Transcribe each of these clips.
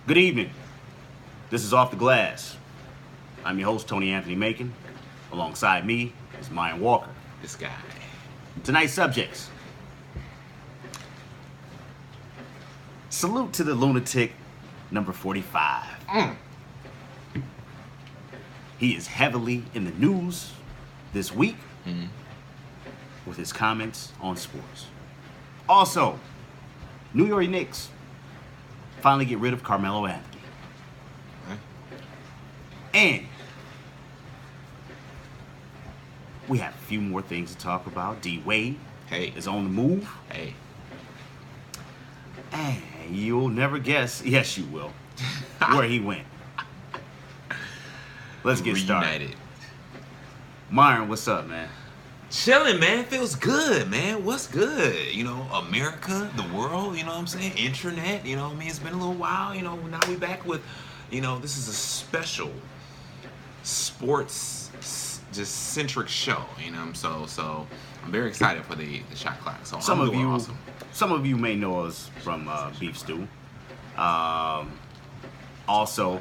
Good evening. This is Off the Glass. I'm your host, Tony Anthony Macon. Alongside me is Mayan Walker. This guy. Tonight's subjects. Salute to the lunatic number 45. He is heavily in the news this week with his comments on sports. Also, New York Knicks finally get rid of Carmelo Anthony. And we have a few more things to talk about. D Wade is on the move. And you'll never guess, yes you will, where he went. Let's get started. Myron, what's up, man? Chilling, man. Feels good, man. What's good? You know, America, the world, you know what I'm saying? Internet, you know what I mean? It's been a little while, you know, now we back with, you know, this is a special sports just centric show, you know, so I'm very excited for the shot clock. So some of you may know us from Beef Stew. Also,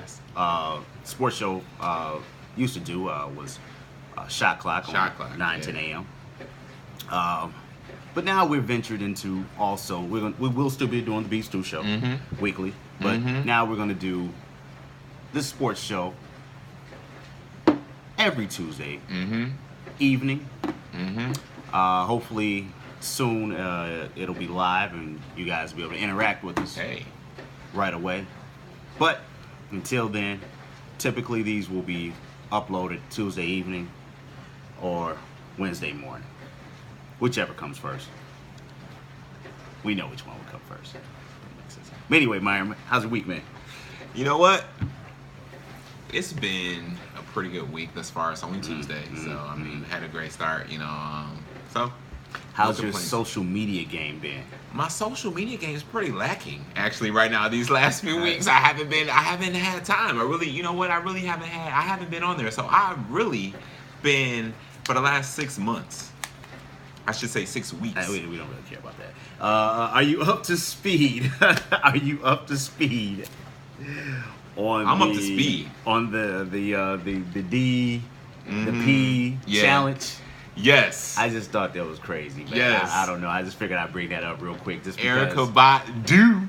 sports show used to do was Shot Clock on 9, 10 a.m. But now we're ventured into also, we will still be doing the Beef Stew show weekly, but now we're going to do this sports show every Tuesday evening. Hopefully soon it'll be live and you guys will be able to interact with us right away. But until then, typically these will be uploaded Tuesday evening or Wednesday morning, whichever comes first. We know which one will come first. But anyway, Myron, how's your week, man? You know what? It's been a pretty good week thus far. It's only Tuesday, so I mean, had a great start, you know. So, how's your social media game been? My social media game is pretty lacking, actually. Right now, these last few weeks, I haven't had time. I haven't been on there. So I've really been for the last 6 months. I should say 6 weeks. We don't really care about that. Are you up to speed? Are you up to speed? I'm up to speed on the D, the P challenge. Yes, I just thought that was crazy. Man. Yes, I don't know. I just figured I'd bring that up real quick. Just because Erykah Badu.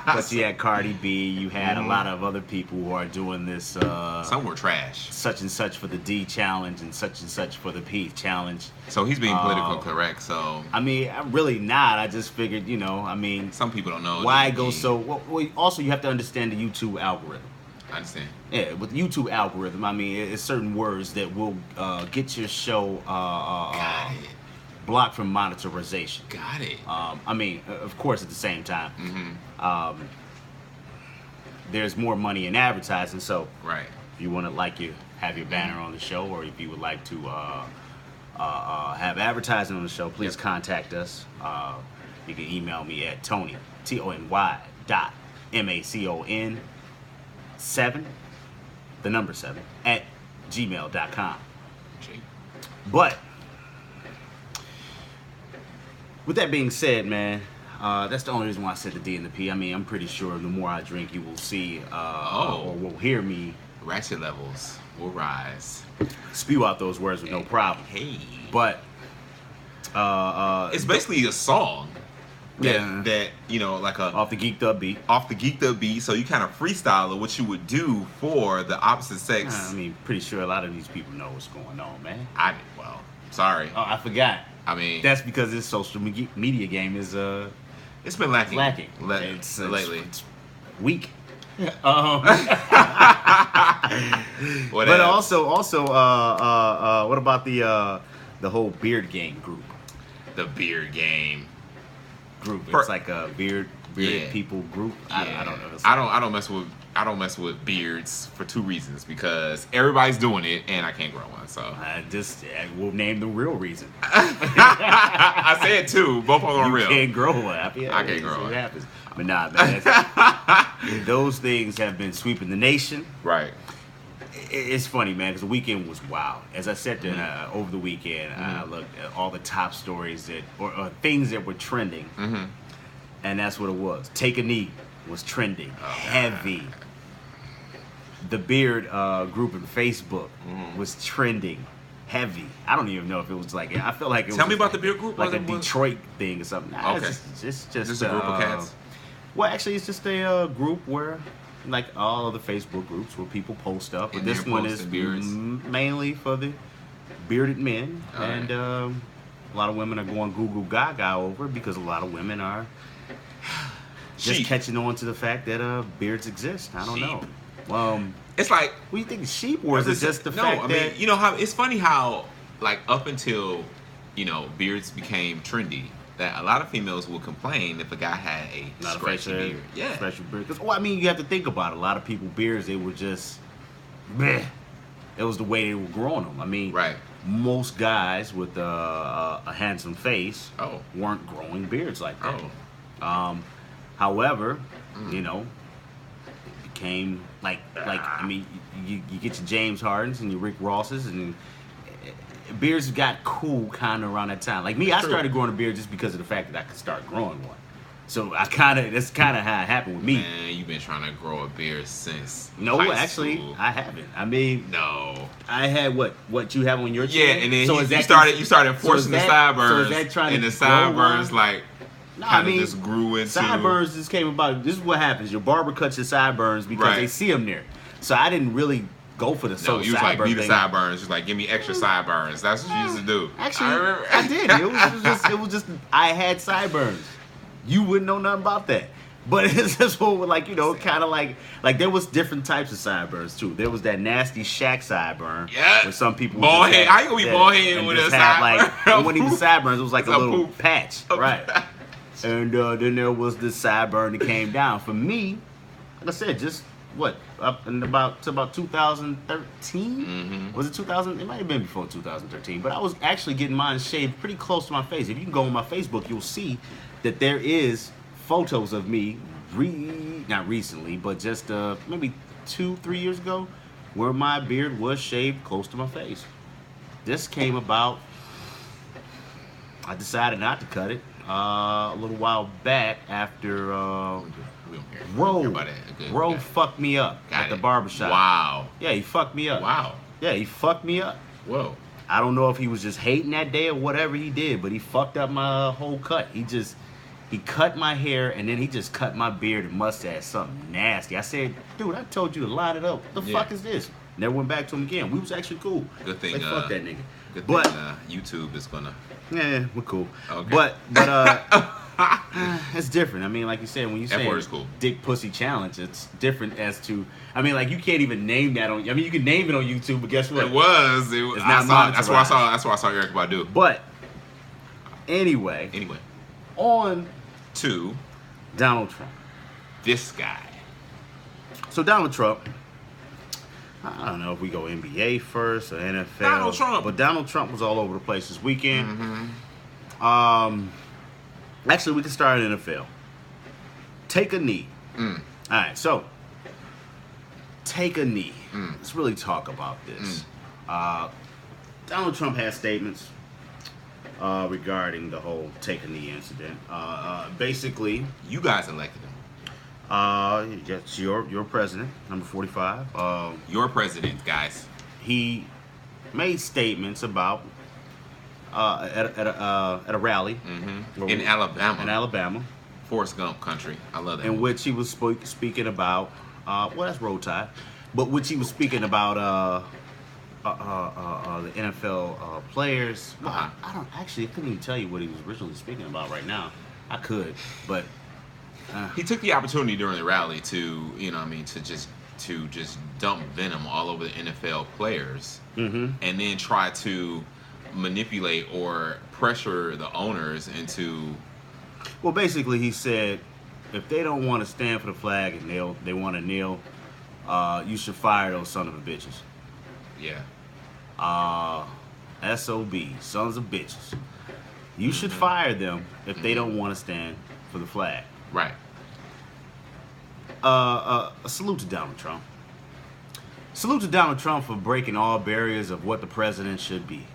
But you had Cardi B. You had a lot of other people who are doing this. Some were trash. Such and such for the D challenge and such for the P challenge. So he's being politically correct. So I mean, I'm really not. I just figured, you know, I mean, some people don't know why it goes so. Well, also you have to understand the YouTube algorithm. I understand. Yeah, with the YouTube algorithm, I mean, it's certain words that will get your show blocked from monetization. Got it. I mean, of course, at the same time, there's more money in advertising. So, if you want to have your banner on the show, or if you would like to have advertising on the show, please contact us. You can email me at Tony TONY.MACON 7 at gmail.com. But with that being said, man, that's the only reason why I said the D and the P. I mean, I'm pretty sure the more I drink, you will see or will hear me. Ratchet levels will rise. Spew out those words with no problem. Hey. But it's basically a song. That you know, like off the geeked up beat. So you kind of freestyle what you would do for the opposite sex. I mean, pretty sure a lot of these people know what's going on, man. Sorry. Oh, I forgot. I mean, that's because this social media game is it's been lacking. It's weak. But also, what about the whole beard game group? The beard game group. It's like a bearded people group. I don't know. I don't mess with beards for 2 reasons, because everybody's doing it and I can't grow one. So we'll name the real reason. I said 2, both of them are real. You can't grow one. I can't grow one. It happens. But nah, man. Those things have been sweeping the nation. Right. It's funny, man, because the weekend was wild. As I said over the weekend, I looked at all the top stories or things that were trending, and that's what it was. Take a knee. was trending Oh, heavy. God. The beard group in Facebook was trending heavy. I don't even know if it was like, I feel like it was. Tell me about like, the beard group. like a Detroit thing or something. Nah, Okay. it's just Just a group of cats. Well, actually, it's just a group where, like all other Facebook groups, where people post up. But And this they're one is posting beards. mainly for the bearded men, All and a lot of women are going Google Gaga over it because a lot of women are just Sheep. catching on to the fact that beards exist. I don't know. It's like, What do you think? Sheep, or is it just the fact I that mean, you know how it's funny how, like, up until, you know, beards became trendy, that a lot of females will complain if a guy had a not a scratchy facial beard. Yeah. special beard? Because I mean, you have to think about it. A lot of people beards, they were just, bleh. It was the way they were growing them. I mean, Right. most guys with a handsome face Oh. weren't growing beards like that. Oh. However, you know, it became like I mean, you get your James Hardens and your Rick Rosses, and beards got cool kind of around that time. Like me, I True. started growing a beard just because of the fact that I could start growing one. So that's kind of how it happened with me. Man, you've been trying to grow a beard since No, high actually, school. I haven't. I mean, No. I had what you have on your Yeah, chin? and then So you is that started so forcing the is that- sideburns, So is that trying and to the grow sideburns one? like No, kind of just grew into sideburns. Just came about. This is what happens. Your barber cuts your sideburns because Right. they see them there. So I didn't really go for the No, you was like, sideburn need the thing. sideburns. Just like, give me extra sideburns. That's what you used to do. Actually, remember. I did. It was just I had sideburns. You wouldn't know nothing about that. But it's just what, like, you know, kind of like there was different types of sideburns too. There was that nasty Shaq sideburn. Yeah. Where some people Bald would just head. have- How you gonna be yeah, bald head and with just a have, like, sideburn? it wasn't even sideburns. It was like It's a a little poof. patch, right? And then there was the sideburn that came down. For me, like I said, just what up in about 2013. Was it 2000? It might have been before 2013. But I was actually getting mine shaved pretty close to my face. If you can go on my Facebook, you'll see that there is photos of me, not recently, but just maybe 2-3 years ago, where my beard was shaved close to my face. This came about. I decided not to cut it a little while back after We don't care. We don't care Ro. about that. Good, Ro got it. fucked me up Got at the it. barbershop. Wow. Yeah, he fucked me up. Wow. Yeah, he fucked me up. Whoa. I don't know if he was just hating that day or whatever he did, but he fucked up my whole cut. He cut my hair and then he just cut my beard and mustache, something nasty. I said, dude, I told you to line it up. What the Yeah. fuck is this? Never went back to him again. We was actually cool. Good thing. Like, fuck that nigga. Good But thing YouTube is gonna. yeah, we're cool. Okay. But it's different. I mean, like you said, when you say F-word is cool. dick pussy challenge, it's different as to. I mean, like you can't even name that on. I mean, you can name it on YouTube, but guess what? It was. It's I not saw, that's what I monetized. saw. That's what I saw Eric Badu. But anyway, Anyway, on to Donald Trump. this guy. So Donald Trump. I don't know if we go NBA first or NFL. Donald Trump. But Donald Trump was all over the place this weekend. Mm-hmm. Actually, we can start in NFL. Take a knee. Mm. All right, so take a knee. Mm. Let's really talk about this. Donald Trump has statements regarding the whole take a knee incident. Basically, You guys elected him. yes, your president, number 45. Your president, guys. He made statements about at a rally Mm-hmm. In Alabama. in Alabama, Forrest Gump country. I love that. in movie. which he was speaking about well, that's Roll Tide, but which he was speaking about the NFL players. Well, Uh-huh. I don't actually. I couldn't even tell you what he was originally speaking about right now. I could, but He took the opportunity during the rally to, you know, what I mean, to just dump venom all over the NFL players, and then try to manipulate or pressure the owners into. well, basically, he said if they don't want to stand for the flag and they want to kneel, you should fire those son of a bitches. Yeah. SOB, sons of bitches. You should fire them if they don't want to stand for the flag. Right. A salute to Donald Trump. Salute to Donald Trump for breaking all barriers of what the president should be.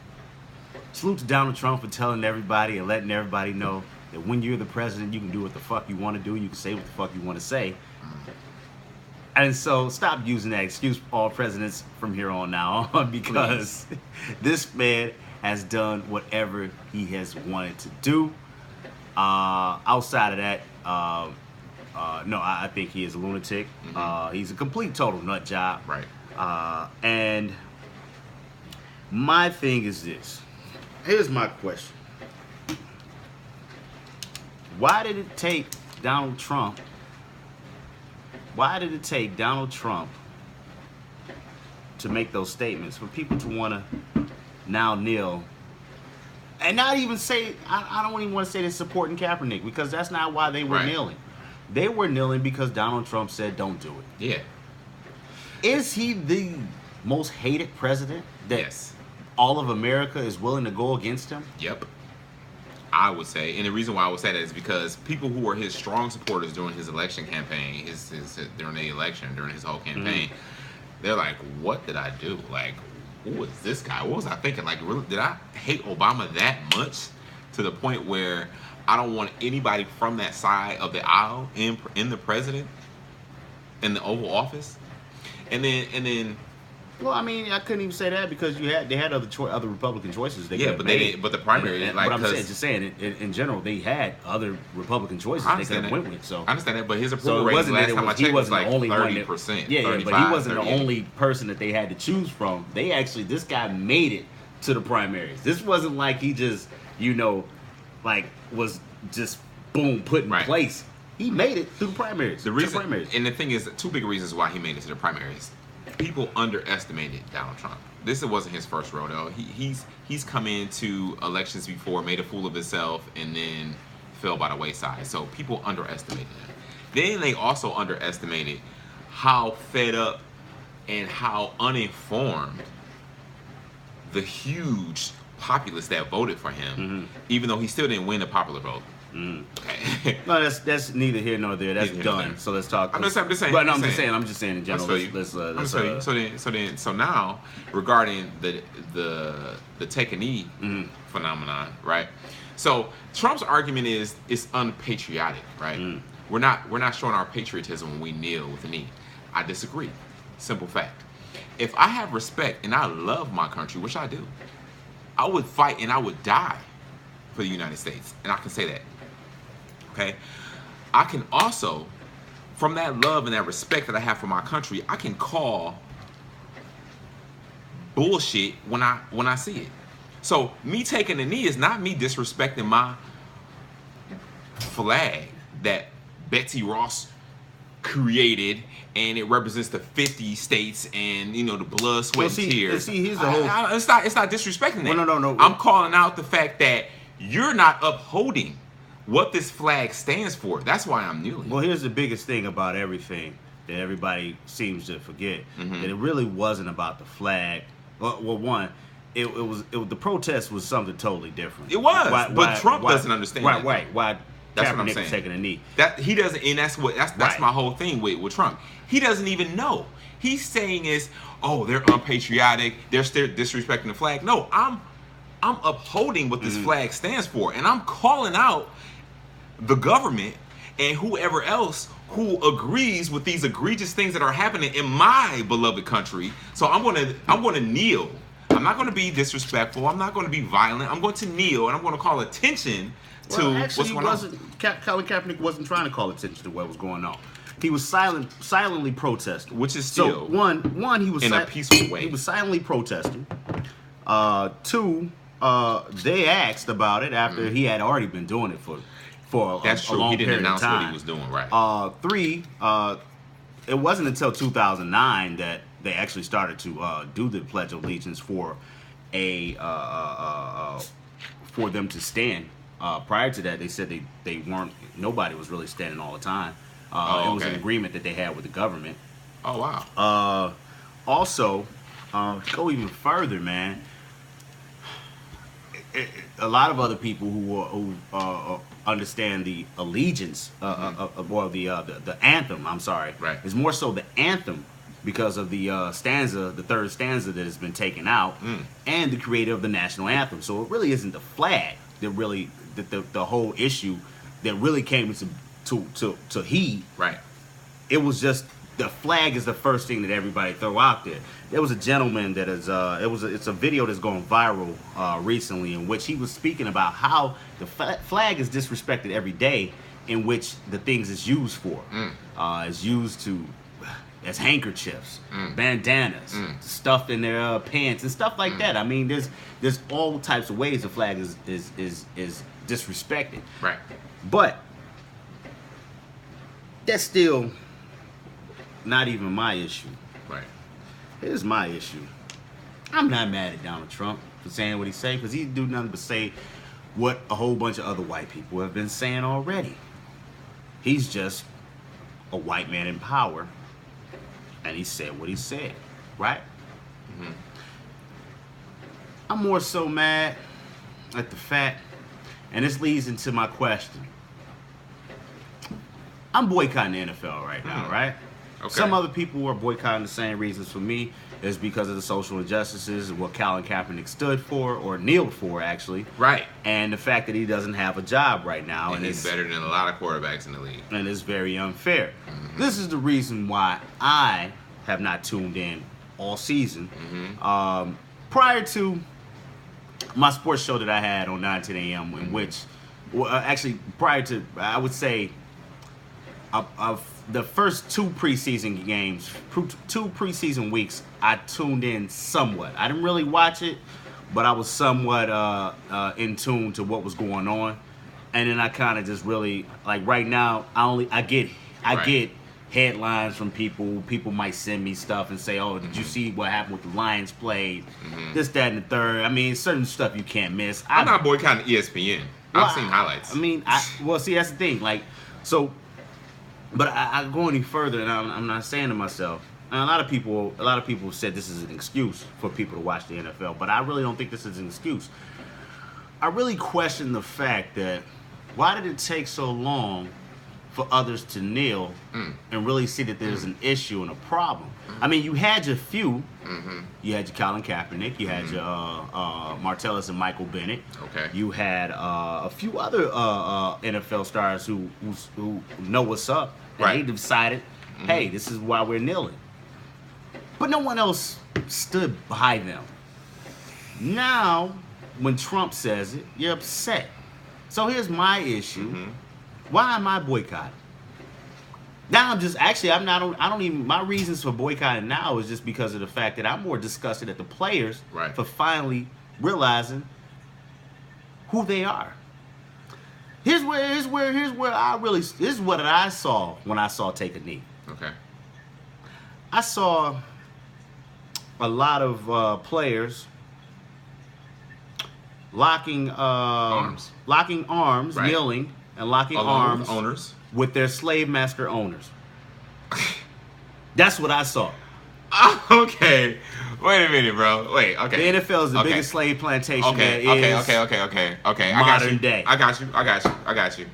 Salute to Donald Trump for telling everybody and letting everybody know that when you're the president, you can do what the fuck you want to do. You can say what the fuck you want to say. And so stop using that excuse, all presidents from here on now on, because this man has done whatever he has wanted to do. Outside of that, no, I think he is a lunatic. He's a complete total nut job. Right. And my thing is this. Here's my question. Why did it take Donald Trump to make those statements, for people to want to now kneel and not even say, I don't even want to say they're supporting Kaepernick, because that's not why they were kneeling. They were kneeling because Donald Trump said don't do it. Yeah. Is he the most hated president that all of America is willing to go against him? Yep. I would say, and the reason why I would say that is because people who were his strong supporters during his election campaign, during the election, during his whole campaign, they're like, what did I do? Like, who was this guy? What was I thinking? Like, really, did I hate Obama that much to the point where I don't want anybody from that side of the aisle in the president, in the Oval Office? And then. Well, I mean, I couldn't even say that, because they had other Republican choices. But they didn't. But the primary, but I'm saying, in general, they had other Republican choices they could have went with. So I understand that, but his approval rating last time I checked was like 30%. Yeah, but he wasn't the only person that they had to choose from. This guy made it to the primaries. This wasn't like he just, was just boom put in place. He made it through the primaries. And the thing is, two big reasons why he made it to the primaries. People underestimated Donald Trump. This wasn't his first rodeo. He's come into elections before, made a fool of himself, and then fell by the wayside. So people underestimated him. Then they also underestimated how fed up and how uninformed the huge populace that voted for him, even though he still didn't win the popular vote. Okay. No, that's neither here nor there. That's done. So let's talk. I'm just saying. But no, I'm just saying in general. So now, regarding the take a knee phenomenon, right? So Trump's argument is it's unpatriotic, right? We're not showing our patriotism when we kneel with a knee. I disagree. Simple fact. If I have respect and I love my country, which I do, I would fight and I would die for the United States, and I can say that. Okay, I can also, from that love and that respect that I have for my country, I can call bullshit when I see it. So me taking a knee is not me disrespecting my flag that Betsy Ross created, and it represents the 50 states and the blood, sweat, and tears. Here's the whole. It's not disrespecting that. No. I'm calling out the fact that you're not upholding what this flag stands for. That's why I'm kneeling. Well, here's the biggest thing about everything that everybody seems to forget: that it really wasn't about the flag. Well, one, the protest was something totally different. It was, but Trump doesn't understand. Right. Why that's what I'm Kaepernick saying. was taking a knee. That he doesn't, and that's my whole thing with Trump. He doesn't even know. He's saying they're unpatriotic. They're still disrespecting the flag. No, I'm upholding what this flag stands for, and I'm calling out the government and whoever else who agrees with these egregious things that are happening in my beloved country. So I'm gonna kneel. I'm not gonna be disrespectful. I'm not gonna be violent. I'm going to kneel, and I'm gonna call attention to what's going on. Colin Kaepernick wasn't trying to call attention to what was going on. He was silently protesting, which is still one he was in a peaceful way. He was silently protesting. Two, they asked about it after he had already been doing it for That's a long he didn't period announce of time. what he was doing, right? Three, it wasn't until 2009 that they actually started to do the Pledge of Allegiance for them to stand. Prior to that, they said they weren't. Nobody was really standing all the time. It was an agreement that they had with the government. Oh wow. Also, go even further, man. A lot of other people who understand the allegiance or the anthem. I'm sorry. Right. It's more so the anthem because of the stanza, the third stanza that has been taken out, and the creator of the national anthem. So it really isn't the flag that the whole issue that really came to heat. Right. It was just the flag is the first thing that everybody throw out there. There was a gentleman that is it's a video that's going viral recently in which he was speaking about how the flag is disrespected every day, in which the things it's used for. It's used to as handkerchiefs, bandanas, stuff in their pants and stuff like that. I mean, there's all types of ways the flag is disrespected. Right. But that's still not even my issue. Right. Here's my issue. I'm not mad at Donald Trump for saying what he said, because he didn't do nothing but say what a whole bunch of other white people have been saying already. He's just a white man in power, and he said what he said, right? Mm-hmm. I'm more so mad at the fact, and this leads into my question. I'm boycotting the NFL right now, right? Okay. Some other people are boycotting the same reasons for me. Is because of the social injustices, what Colin Kaepernick stood for, or kneeled for, actually. Right. And the fact that he doesn't have a job right now. And he's better than a lot of quarterbacks in the league. And it's very unfair. Mm-hmm. This is the reason why I have not tuned in all season. Mm-hmm. Prior to my sports show that I had on 9:10 a.m., in which, actually, prior to, I would say, of the first two preseason games, 2 preseason weeks, I tuned in somewhat. I didn't really watch it, but I was somewhat in tune to what was going on. And then I kind of just really, like right now, I get headlines from people. People might send me stuff and say, "Oh, did you see what happened with the Lions played? This, that, and the third." I mean, certain stuff you can't miss. I'm not boycotting ESPN. I've seen highlights. I mean, see, that's the thing. Like, so. But I go any further, and I'm not saying to myself. And a lot of people have said this is an excuse for people to watch the NFL, but I really don't think this is an excuse. I really question the fact that why did it take so long for others to kneel and really see that there's an issue and a problem? I mean, you had your few. You had your Colin Kaepernick. You had your Martellus and Michael Bennett. Okay. You had a few other NFL stars who know what's up. And right. They decided, hey, this is why we're kneeling. But no one else stood by them. Now, when Trump says it, you're upset. So here's my issue. Why am I boycotting? Now my reasons for boycotting now is just because of the fact that I'm more disgusted at the players for finally realizing who they are. This is what I saw when I saw Take a Knee. Okay. I saw a lot of players locking arms, right. kneeling and locking along arms with owners with their slave master owners. That's what I saw. Okay. Wait a minute, bro. Wait, okay. The NFL is the biggest slave plantation okay. modern day. I got you.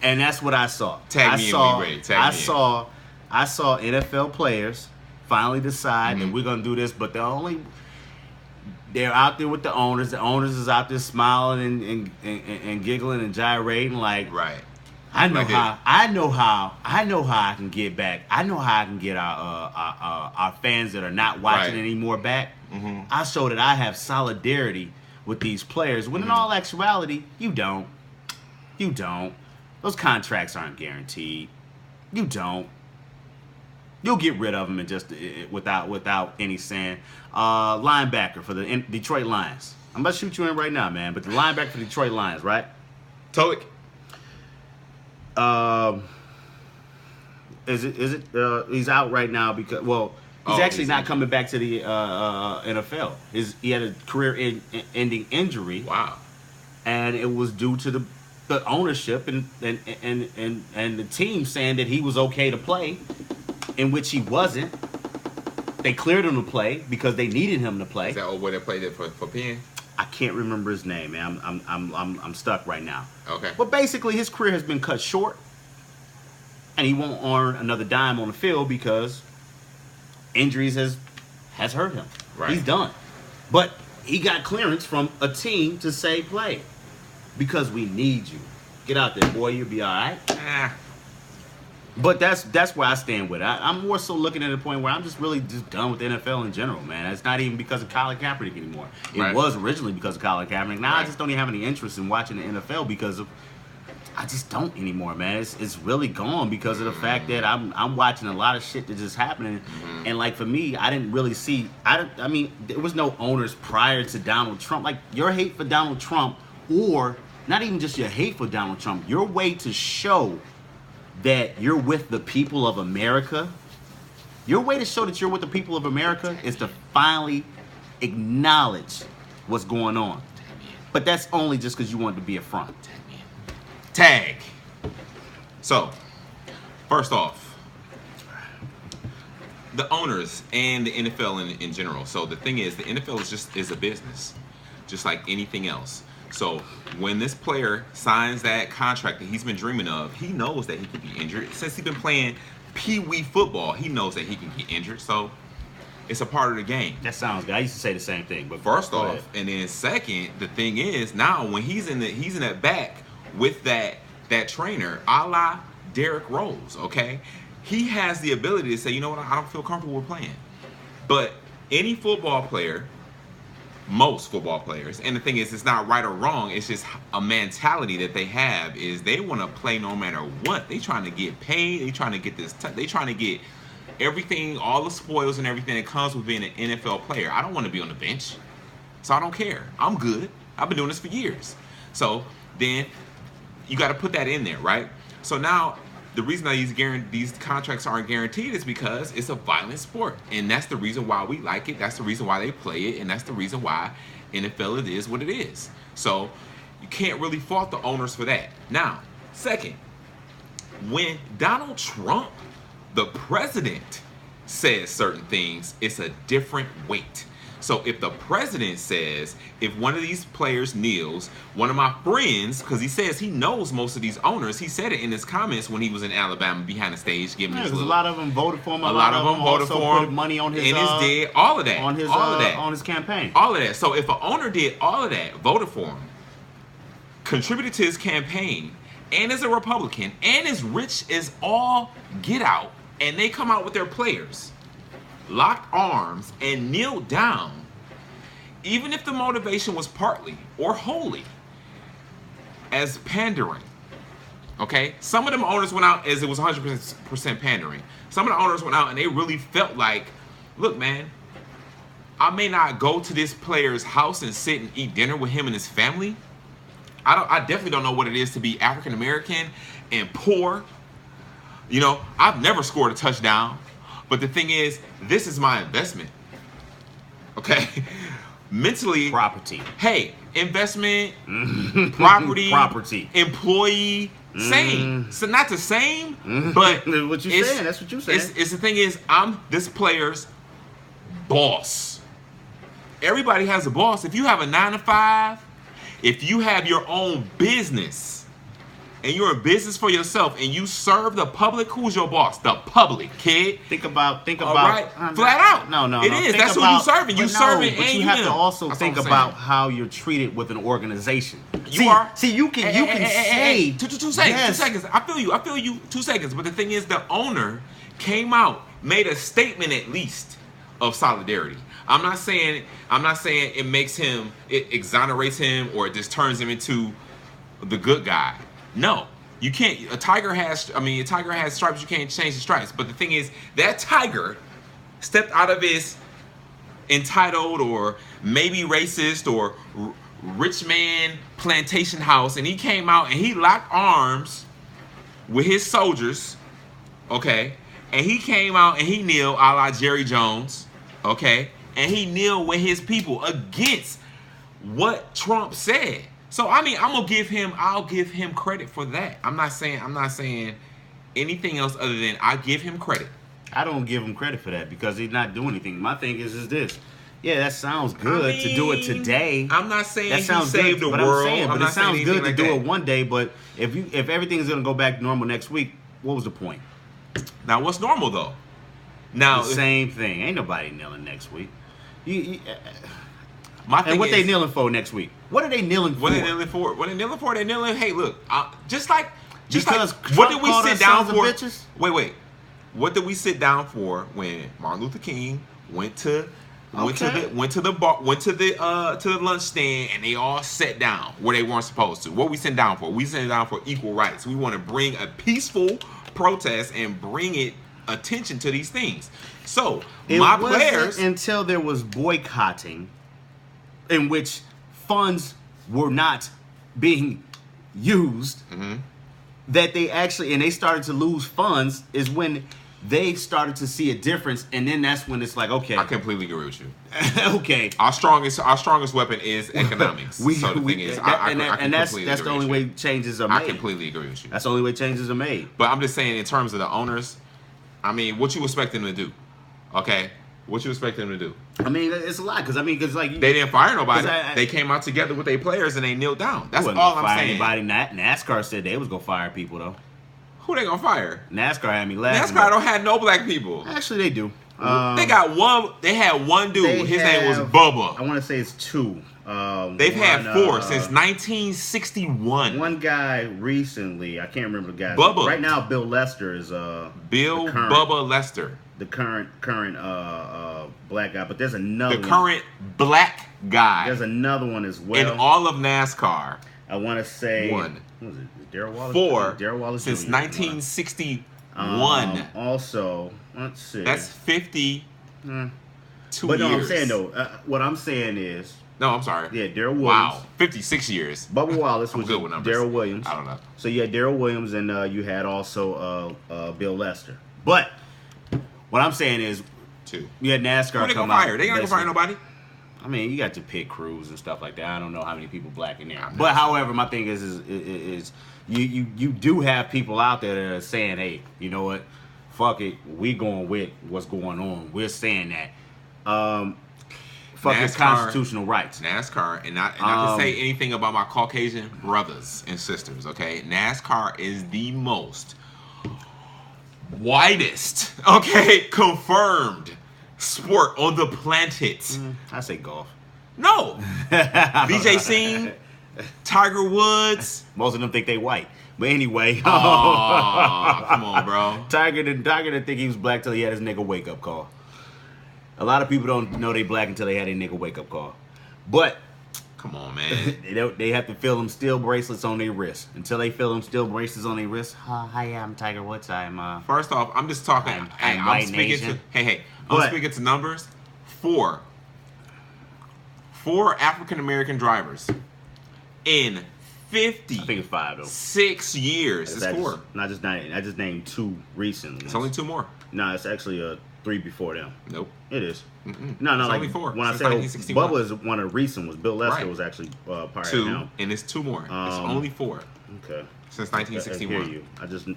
And that's what I saw. Tag me in when you're ready. I saw NFL players finally decide that we're gonna do this, but they're out there with the owners. The owners is out there smiling and giggling and gyrating like, right. I know how I can get back. I know how I can get our fans that are not watching anymore back. I show that I have solidarity with these players. When in all actuality, you don't. Those contracts aren't guaranteed. You don't. You'll get rid of them and just without any saying. Linebacker for the Detroit Lions. I'm about to shoot you in right now, man. But the linebacker for the Detroit Lions, right? Tolik. Is it? He's out right now because he's actually not coming back to the NFL. He had a career-ending injury. Wow. And it was due to the ownership and the team saying that he was okay to play, in which he wasn't. They cleared him to play because they needed him to play. Is that old boy that played it for Penn? I can't remember his name, man. I'm stuck right now. Okay. But basically, his career has been cut short, and he won't earn another dime on the field because injuries has hurt him. Right. He's done. But he got clearance from a team to say play. because we need you. Get out there, boy. You'll be all right. Eh. But that's where I stand with it. I'm more so looking at the point where I'm just really just done with the NFL in general, man. It's not even because of Colin Kaepernick anymore. It was originally because of Colin Kaepernick. Now I just don't even have any interest in watching the NFL because of I just don't anymore, man. It's really gone because of the fact that I'm watching a lot of shit that's just happening. And like for me, I didn't really see. I mean, there was no owners prior to Donald Trump. Like your hate for Donald Trump, or not even just your hate for Donald Trump, your way to show that you're with the people of America, your way to show that you're with the people of America is to finally acknowledge what's going on. But that's only just because you want to be a front. Tag. So, first off, the owners and the NFL in general. So the thing is, the NFL is a business, just like anything else. So when this player signs that contract that he's been dreaming of, he knows that he could be injured. Since he's been playing pee-wee football, he knows that he can get injured. So it's a part of the game. That sounds good. I used to say the same thing. But first off, and then second, the thing is now when he's in that back with that trainer, a la Derrick Rose, okay, he has the ability to say, you know what, I don't feel comfortable with playing. But any football player, most football players, and the thing is, it's not right or wrong, it's just a mentality that they have is they want to play no matter what. They trying to get paid, they trying to get they trying to get everything, all the spoils and everything that comes with being an NFL player. I don't want to be on the bench, so I don't care. I'm good. I've been doing this for years. So then you got to put that in there, right? So now the reason that these contracts aren't guaranteed is because it's a violent sport. And that's the reason why we like it. That's the reason why they play it. And that's the reason why NFL it is what it is. So you can't really fault the owners for that. Now, second, when Donald Trump, the president, says certain things, it's a different weight. So if the president says, if one of these players kneels, one of my friends, because he says he knows most of these owners, he said it in his comments when he was in Alabama behind the stage giving his little, a lot of them voted for him. A lot of them voted for him. Money on his in his dead, all of that, on his all of that, on his campaign, all of that. So if an owner did all of that, voted for him, contributed to his campaign, and is a Republican, and is rich as all get out, and they come out with their players, locked arms and kneel down, even if the motivation was partly or wholly as pandering. Okay, some of them owners went out as it was 100% pandering. Some of the owners went out and they really felt like, look, man, I may not go to this player's house and sit and eat dinner with him and his family. I definitely don't know what it is to be African American and poor. You know, I've never scored a touchdown. But the thing is, this is my investment. Okay? Mentally. Property. Hey, investment, property, employee, same. So not the same, but what you saying? That's what you saying. It's the thing is, I'm this player's boss. Everybody has a boss. If you have a 9-to-5, if you have your own business, and you're in business for yourself, and you serve the public, who's your boss? The public, kid. Think about. All right, flat out. No. It is. That's who you serving. You serving, but and you have to also think about how you're treated with an organization. You can say 2 seconds. 2 seconds. I feel you. 2 seconds. But the thing is, the owner came out, made a statement at least of solidarity. I'm not saying it exonerates him, or it just turns him into the good guy. No, you can't. A tiger has stripes. You can't change the stripes. But the thing is, that tiger stepped out of his entitled or maybe racist or rich man plantation house, and he came out and he locked arms with his soldiers, okay? And he came out and he kneeled a la Jerry Jones, okay? And he kneeled with his people against what Trump said. So I mean, I'll give him credit for that. I'm not saying anything else other than I give him credit. I don't give him credit for that because he's not doing anything. My thing is this. Yeah, that sounds good to do it today. I'm not saying that sounds he saved good, the but world. It sounds good to do it one day. But if everything's gonna go back normal next week, what was the point? Now, what's normal though? Now the same thing. Ain't nobody kneeling next week. My thing and what is, they kneeling for next week? What are they kneeling for? What they kneeling for? What they kneeling for? They kneeling. Hey, look, just like Because what Trump did we called sit us down sons of for? bitches? Wait. What did we sit down for when Martin Luther King went to the lunch stand and they all sat down where they weren't supposed to? What we sitting down for? We sitting down for equal rights. We want to bring a peaceful protest and bring it attention to these things. So It my wasn't players until there was boycotting, in which funds were not being used, that they actually, and they started to lose funds, is when they started to see a difference, and then that's when it's like, okay, I completely agree with you. okay, Our strongest weapon is economics. So the thing is, that's the only way changes are made. I completely agree with you. That's the only way changes are made. But I'm just saying, in terms of the owners, I mean, what you expect them to do? Okay, what you expect them to do? I mean, it's a lot because like they didn't fire nobody. They came out together with their players and they kneeled down. That's all I'm saying. Anybody? NASCAR said they was gonna fire people though. Who they gonna fire? NASCAR had me laughing. NASCAR don't have no black people. Actually, they do. They got one. They had one dude. His name was Bubba. I want to say it's two. They've had four since 1961. One guy recently, I can't remember the guy. Bubba. Right now, Bill Lester is Bubba Lester. The current black guy, but there's another. The current black guy. There's another one as well. In all of NASCAR. I want to say one. What was it? Darryl Wallace. Four. Darryl Wallace since Jr. 1961. Also, let's see. That's 52 but no, years. I'm saying though. What I'm saying is. No, I'm sorry. Yeah, Darryl Williams. Wow, 56 years. Bubba Wallace was good with numbers. Darryl Williams. I don't know. So you had Darryl Williams, and you had also Bill Lester. But what I'm saying is, two. You had NASCAR. Who they gonna fire? They ain't gonna fire nobody. I mean, you got your pit crews and stuff like that. I don't know how many people black in there. But however, my thing is you do have people out there that are saying, hey, you know what? Fuck it. We going with what's going on. We're saying that. Fuck his constitutional rights. NASCAR, and not to say anything about my Caucasian brothers and sisters, okay? NASCAR is the most widest, okay, confirmed sport on the planet. I say golf. No. Vijay Singh, Tiger Woods. Most of them think they white. But anyway. Oh, come on, bro. Tiger didn't think he was black till he had his nigga wake up call. A lot of people don't know they black until they had a nigga wake up call. But come on, man. they have to feel them steel bracelets on their wrists. Until they feel them steel bracelets on their wrists. Hi, I'm Tiger Woods. I'm First off, I'm just talking. I'm speaking to I'm speaking to numbers. Four African American drivers in 50. I think it's 5 though. 6 years. It's 4. I just named 2 recently. It's only 2 more. No, it's actually 3 before them. Nope. It is. No, it's like only 4. When I say Bubba is one of the recent ones. Bill Lester was actually part of 2, and it's 2 more. It's only 4. Okay. Since 1961. I hear you.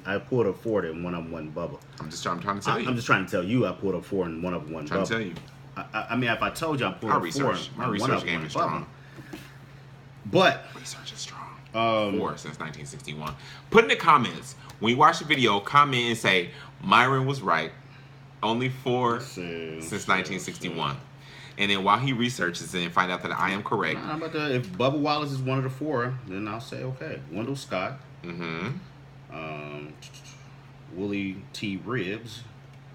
I pulled up 4 and one of them wasn't Bubba. I'm trying to tell you. I'm just trying to tell you I pulled up 4 and one of them wasn't Bubba. I'm trying to tell you. I mean, if I told you I pulled up 4, my research game is strong. But research is strong. 4 since 1961. Put in the comments when you watch the video. Comment and say Myron was right. Only 4 since 1961. And then while he researches it and find out that I am correct. If Bubba Wallace is one of the 4, then I'll say okay. Wendell Scott. Willie T. Ribbs.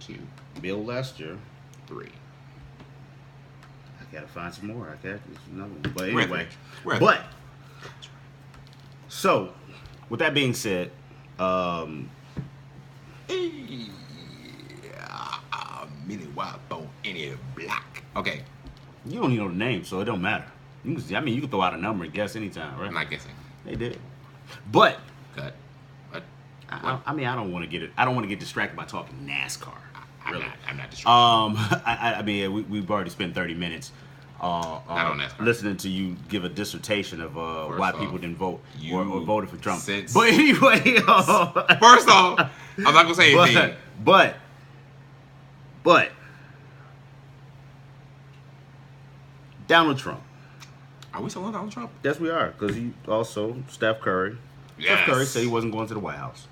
2. Bill Lester. 3. I gotta find some more. There's another one. But anyway. So, with that being said, Millie Wild Bone any black. Okay. You don't even know the name, so it don't matter. You can throw out a number and guess anytime, right? I'm not guessing. They did. But cut. What? I mean, I don't want to get distracted by talking NASCAR. I'm not distracted. I mean, we've already spent 30 minutes listening to you give a dissertation of why people didn't vote or voted for Trump. But anyway, first off, I'm not gonna say anything. But Donald Trump. Are we still on Donald Trump? Yes, we are, because he also Steph Curry. Yes. Steph Curry said he wasn't going to the White House.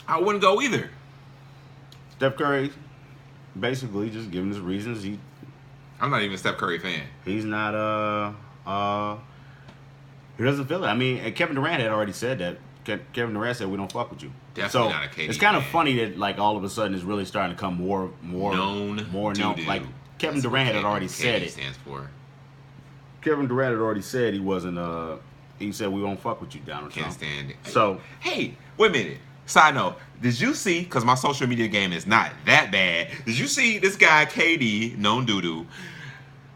I wouldn't go either. Steph Curry basically just giving his reasons. I'm not even a Steph Curry fan. He's not he doesn't feel it. I mean, Kevin Durant had already said that. Kevin Durant said we don't fuck with you. Definitely so not a KD it's kind of fan. funny that like all of a sudden it's really starting to come more known. Like Kevin Durant had already said it. Stands for. Kevin Durant had already said he wasn't. He said we won't fuck with you, Donald Trump. Can't stand it. So hey, wait a minute. Side note: did you see? Because my social media game is not that bad. Did you see this guy KD, known Doodoo,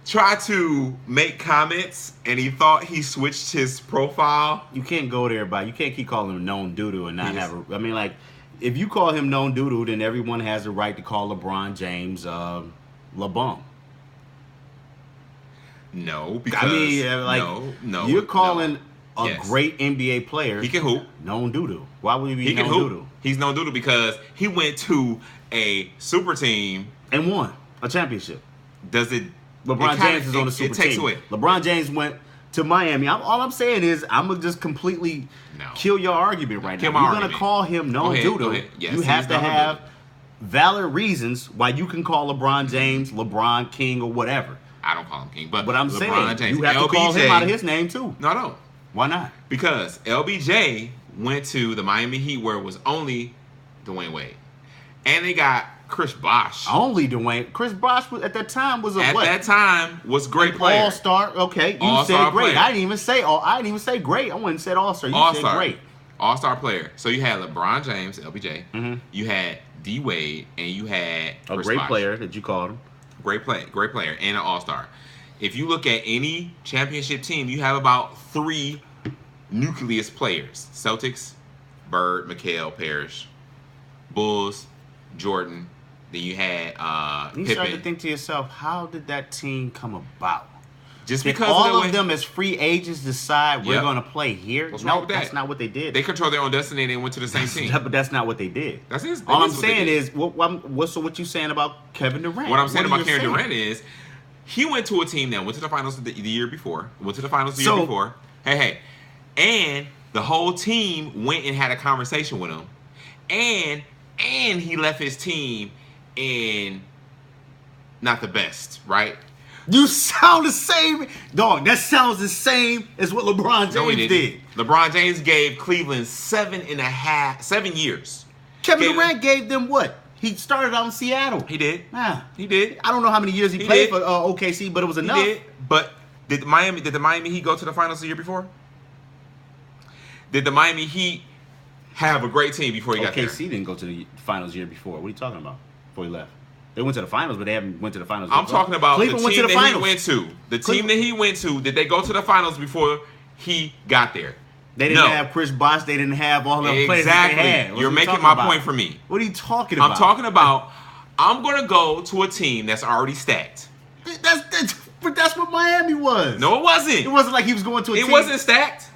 try to make comments and he thought he switched his profile? You can't go there, but you can't keep calling him known Doodoo and not have a. I mean, like if you call him known Doodoo, then everyone has the right to call LeBron James LeBum. No, because I mean, like no, you're calling. No. A great NBA player. He can hoop. Known doodoo. Why would he be known known doodoo? He's known doodoo because he went to a super team and won a championship. Does it? LeBron James is on the super team. Away. LeBron James went to Miami. All I'm saying is I'm gonna just completely kill your argument right now. You're gonna call him known doodoo. Yes, you have to have valid reasons why you can call LeBron James LeBron King or whatever. I don't call him King, but I'm LeBron saying James, you have LBJ, to call him out of his name too. No, I don't. Why not? Because LBJ went to the Miami Heat where it was only Dwayne Wade. And they got Chris Bosh. Only Dwayne. Chris Bosh was, at that time was a at what? At that time was great player. All-star. Okay, you all-star said great. Player. I didn't even say great. I wouldn't say all-star. You all-star. said great. All-star player. So you had LeBron James, LBJ. Mm-hmm. You had D Wade, and you had Chris a great Bosh. player that you called him. Great player, and an all-star. If you look at any championship team, you have about 3 nucleus players. Celtics, Bird, McHale, Parrish. Bulls, Jordan. Then you had You Pippen. start to think to yourself, how did that team come about? Just did because all of them as free agents decide we're Yep. going to play here? What's wrong with that's that? not what they did. They control their own destiny and they went to the same team. But that's not what they did. All I'm saying is, what you saying about Kevin Durant? What I'm saying about Kevin Durant is, he went to a team that went to the finals the year before. Hey. And the whole team went and had a conversation with him. And he left his team in not the best, right? You sound the same. Dog, that sounds the same as what LeBron James did. LeBron James gave Cleveland 7 years. Kevin Durant gave them what? He started out in Seattle. He did. Nah. He did. I don't know how many years he played for OKC, but it was enough. He did. But did the Miami Heat go to the finals the year before? Did the Miami Heat have a great team before he got there? OKC didn't go to the finals the year before. What are you talking about? Before he left. They went to the finals, but they haven't went to the finals. I'm talking about Cleveland the team went to the finals. He went to. The team that he went to, did they go to the finals before he got there? They didn't have Chris Bosh. They didn't have all the players that they had. You're making my point for me. What are you talking about? I'm talking about I'm going to go to a team that's already stacked. But that's what Miami was. No, it wasn't. It wasn't like he was going to a team. It wasn't stacked.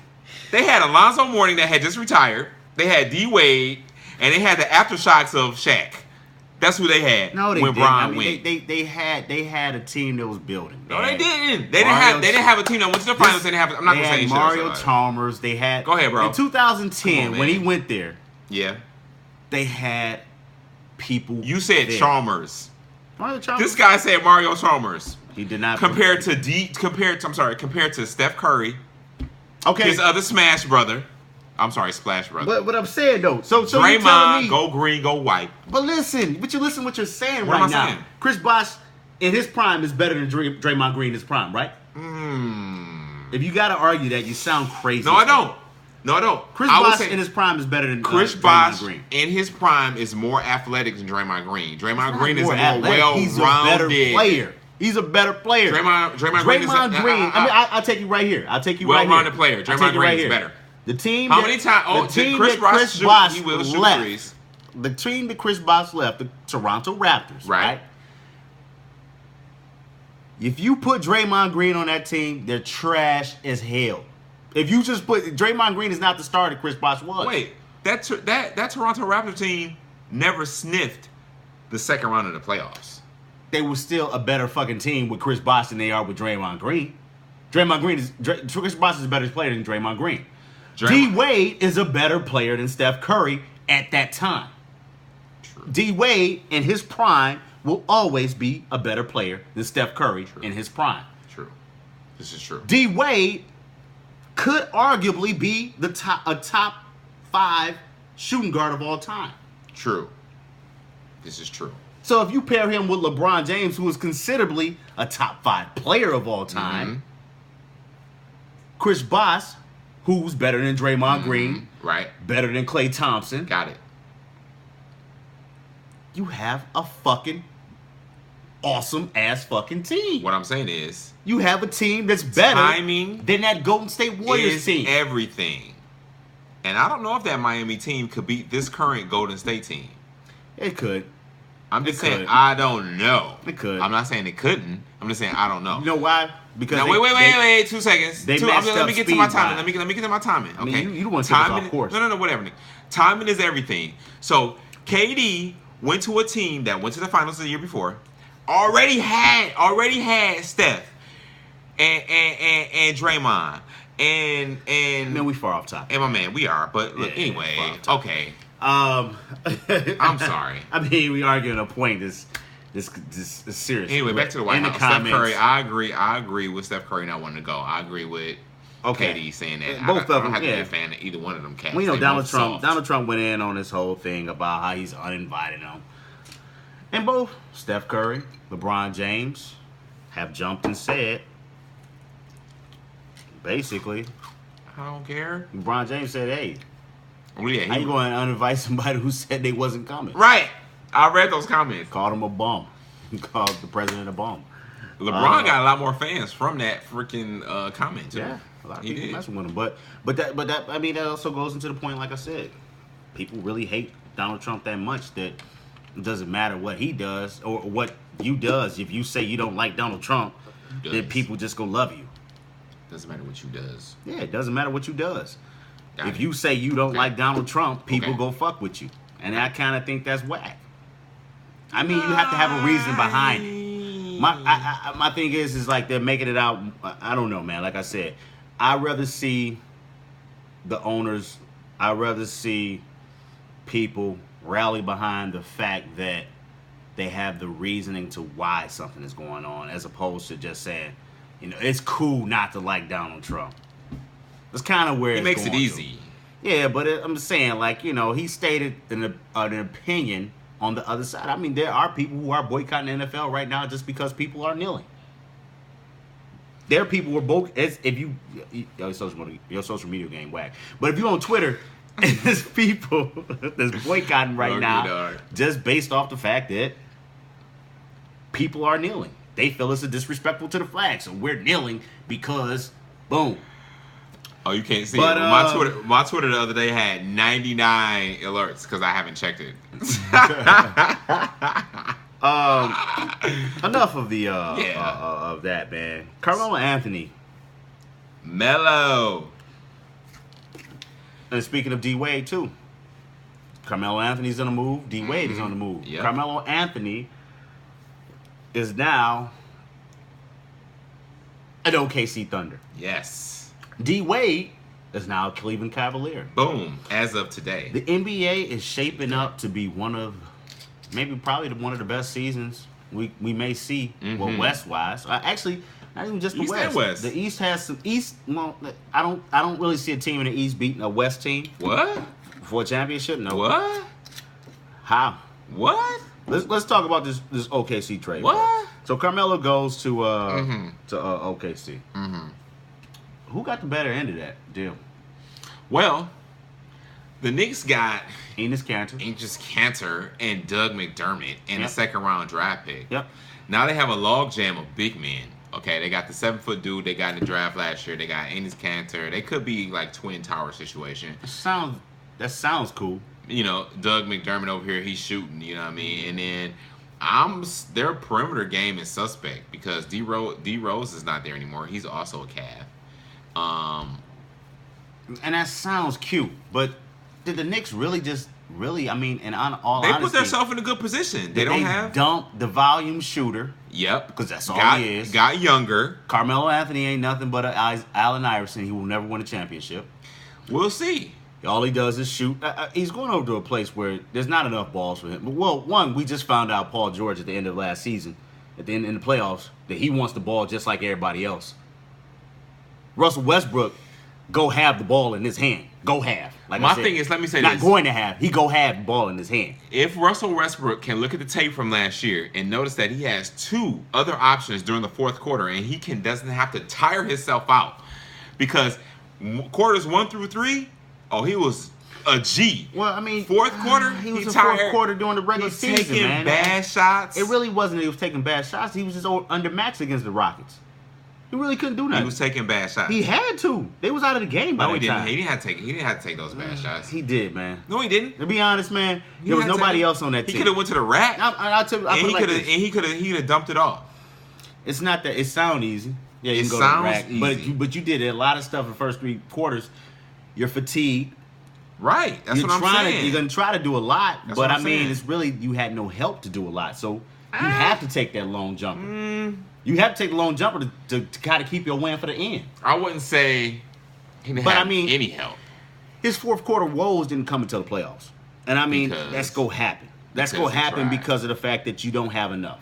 They had Alonzo Mourning that had just retired. They had D Wade, and they had the aftershocks of Shaq. That's who they had. No, they when didn't. Bron went. Went. They had a team that was building. No, they didn't. They didn't have a team that went to the finals. They didn't have. I'm not gonna say Mario Chalmers. They had. Go ahead, bro. In 2010, when he went there, yeah, they had people. You said there. Chalmers. Mario Chalmers. This guy said Mario Chalmers. He did not. Compared to Steph Curry. Okay. His other Smash brother. I'm sorry, Splash brother. But I'm saying though, so Draymond, you telling me, go green, go white. But listen what you're saying what right now. Saying? Chris Bosh in his prime is better than Draymond Green in his prime, right? If you got to argue that, you sound crazy. No, I don't. Chris Bosh in his prime is better than Chris Draymond Bosh Green. In his prime is more athletic than Draymond Green. Draymond Green is a more well-rounded. He's a better player. He's a better player. Draymond Green. I'll take you right here. Well-rounded player. Draymond Green is better. The team. How many times? Oh, Chris Bosh left. The team that Chris Bosh left, the Toronto Raptors. Right. If you put Draymond Green on that team, they're trash as hell. If you just put Draymond Green is not the starter Chris Bosh was. Wait, that Toronto Raptors team never sniffed the second round of the playoffs. They were still a better fucking team with Chris Bosh than they are with Draymond Green. Chris Bosh is a better player than Draymond Green. D Wade is a better player than Steph Curry at that time. True. D Wade in his prime will always be a better player than Steph Curry in his prime. True. This is true. D Wade could arguably be a top 5 shooting guard of all time. True. This is true. So if you pair him with LeBron James, who is considerably a top 5 player of all time, Chris Bosh, who's better than Draymond Green, right, better than Klay Thompson, got it. You have a fucking awesome ass fucking team. What I'm saying is, you have a team that's better than that Golden State Warriors team. Everything. And I don't know if that Miami team could beat this current Golden State team. It could. I'm just saying, I don't know. It could. I'm not saying it couldn't. I'm just saying I don't know. You know why? Because now, wait, 2 seconds. Let me get to my timing. Let me get to my timing. Okay. I mean, you don't want to take us off course. No, whatever. Timing is everything. So KD went to a team that went to the finals the year before. Already had Steph and Draymond and man, we far off topic. And my man, we are. But look, anyway, okay. I'm sorry. I mean, we arguing a point. This is serious. Anyway, back to the White House. Steph Curry, I agree with Steph Curry not wanting to go. I agree with KD saying that. Both of them, I don't have to be a fan of either one of them cats. Well, you know, Donald Trump went in on this whole thing about how he's uninvited them. And both Steph Curry, LeBron James have jumped and said, basically, I don't care. LeBron James said, hey, how you going to uninvite somebody who said they wasn't coming? Right. I read those comments. Called him a bum. Called the president a bum. LeBron got a lot more fans from that freaking comment, too. Yeah, a lot of people messing with him. But that I mean, that also goes into the point, like I said, people really hate Donald Trump that much that it doesn't matter what he does or what you does. If you say you don't like Donald Trump, then people just gonna love you. Doesn't matter what you does. Yeah, it doesn't matter what you does. If you say you don't like Donald Trump, people go fuck with you. And I kind of think that's whack. I mean, you have to have a reason behind it. My thing is like they're making it out. I don't know, man. Like I said, I'd rather see the owners. I'd rather see people rally behind the fact that they have the reasoning to why something is going on, as opposed to just saying, you know, it's cool not to like Donald Trump. That's kind of where he makes it easy. Yeah, but I'm saying, like, you know, he stated an opinion on the other side. I mean, there are people who are boycotting the NFL right now just because people are kneeling. There are people who are your social media game whack. But if you're on Twitter, there's people that's boycotting right now just based off the fact that people are kneeling. They feel it's disrespectful to the flag, so we're kneeling because, boom. Oh, you can't see it. My Twitter the other day had 99 alerts because I haven't checked it. Enough of the of that, man. Carmelo Anthony. Mellow. And speaking of D Wade too, Carmelo Anthony's on the move. D Wade is on the move. Yep. Carmelo Anthony is now an OKC Thunder. Yes. D Wade is now a Cleveland Cavalier. Boom. As of today. The NBA is shaping up to be one of the best seasons we may see, well, West-wise. Actually, not even just the East and West. The East has some East. Well, I don't really see a team in the East beating a West team. What? For a championship? No. What? How? What? Let's talk about this OKC trade. What? Bro. So Carmelo goes to OKC. Mm-hmm. Who got the better end of that deal? Well, the Knicks got Enes Kanter and Doug McDermott in a second-round draft pick. Yep. Now they have a logjam of big men. Okay, they got the 7-foot dude they got in the draft last year. They got Enes Kanter. They could be like Twin Tower situation. That sounds cool. You know, Doug McDermott over here, he's shooting. You know what I mean? And then their perimeter game is suspect because D Rose is not there anymore. He's also a Cav. And that sounds cute, but did the Knicks really I mean, and on all they honesty, put themselves in a good position. They dumped the volume shooter. Yep. Because that's all he is. Got younger. Carmelo Anthony ain't nothing but Allen Iverson. He will never win a championship. We'll see. All he does is shoot. He's going over to a place where there's not enough balls for him. Well, one, we just found out Paul George at the end of last season, at the end in the playoffs, that he wants the ball just like everybody else. Russell Westbrook go have the ball in his hand. Go have. Like my thing is, let me say not this. Not going to have. He go have the ball in his hand. If Russell Westbrook can look at the tape from last year and notice that he has 2 other options during the fourth quarter, and he doesn't have to tire himself out, because quarters 1 through 3, he was a G. Well, I mean, fourth quarter, he was in tired. fourth quarter during the regular season, taking man. bad shots. It really wasn't that he was taking bad shots. He was just undermatched against the Rockets. He really couldn't do nothing. He was taking bad shots. He had to. They was out of the game by no, that he didn't. time. He didn't have to take those bad shots. He did, man. No, he didn't. To be honest, man, there was nobody else on that team. He could have went to the rack. He could have dumped it off. It's not that it sounds easy. Yeah, you it can go to the rack, easy. but you did a lot of stuff in the first 3 quarters. You're fatigued. Right. That's what I'm saying. You're gonna try to do a lot, That's but what I I'm mean, saying. it's really you had no help to do a lot, so you have to take that long jumper. You have to take the long jumper to kind of keep your win for the end. I wouldn't say he didn't have any help. His fourth quarter woes didn't come until the playoffs, and I mean that's gonna happen. That's gonna happen because of the fact that you don't have enough.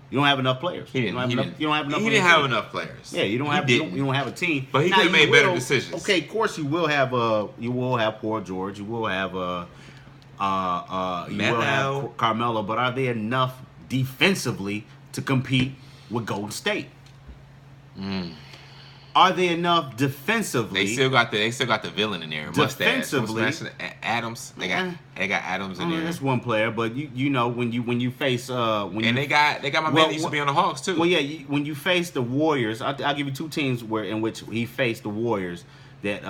You don't have enough players. He didn't. You don't have enough. He didn't have enough players. Yeah, you don't have. You don't have a team. But he could have made better decisions. Okay, of course you will have. You will have Paul George. You will have. You will have Carmelo. But are they enough defensively to compete with Golden State? Are they enough defensively? They still got the villain in there. Defensively, Adams. They got Adams in there. That's one player, but you know when you face they got my man that used to be on the Hawks too. Well, yeah, when you face the Warriors, I'll give you 2 teams in which he faced the Warriors that